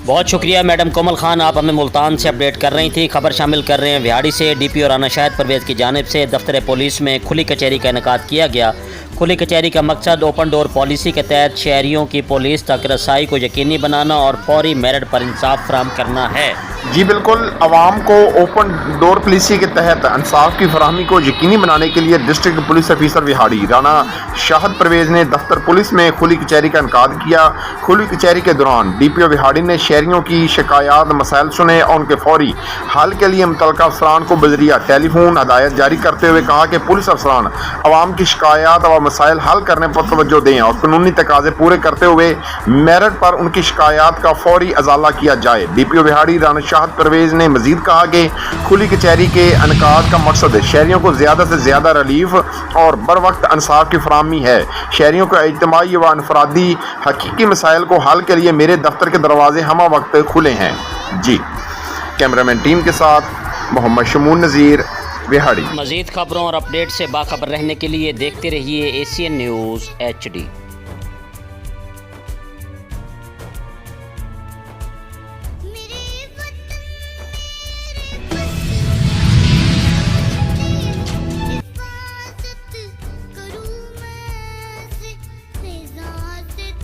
बहुत शुक्रिया मैडम कोमल खान, आप हमें मुल्तान से अपडेट कर रही थी। खबर शामिल कर रहे हैं विहाड़ी से। डीपीओ राना शाहिद परवेज़ की जानिब से दफ्तर पुलिस में खुली कचहरी का इनेकाद किया गया। खुली कचहरी का मकसद ओपन डोर पॉलिसी के तहत शहरियों की पुलिस तक रसाई को यकीनी बनाना और फौरी मेरिट पर इंसाफ फराहम करना है। जी बिल्कुल, आवाम को ओपन डोर पॉलिसी के तहत इंसाफ की फराहमी को यकीनी बनाने के लिए district police officer Vehari Rana Shahid Parvez ने दफ्तर पुलिस में खुली कचहरी का इनेकाद किया। खुली कचहरी के दौरान डीपीओ विहाड़ी ने शहरियों की शिकायत मसाइल सुने और उनके फौरी हल के लिए मुतल्लिका अफसरान को बजरिया टेलीफोन हदायत जारी करते हुए कहा कि पुलिस अफसरान आवाम की शिकायत और मसाइल हल करने पर तवज्जो दें और कानूनी तकाजे पूरे करते हुए मेरिट पर उनकी शिकायत का फौरी अजाला किया जाए। डीपीओ विहाड़ी राना शाहिद परवेज़ ने मजीद कहा कि खुली कचहरी के इनेकाद का मकसद शहरियों को ज़्यादा से ज़्यादा रिलीफ और बर वक्त इंसाफ की फराहमी है। शहरियों को इज्तिमाई व अनफरादी हकीकी मसाइल को हल के लिए मेरे दफ्तर के दरवाजे हमा वक्त खुले हैं। जी, कैमरामैन टीम के साथ मोहम्मद शमून नज़ीर, विहाड़ी। मज़ीद खबरों और अपडेट से बाखबर रहने के लिए देखते रहिए एशियन न्यूज़ HD।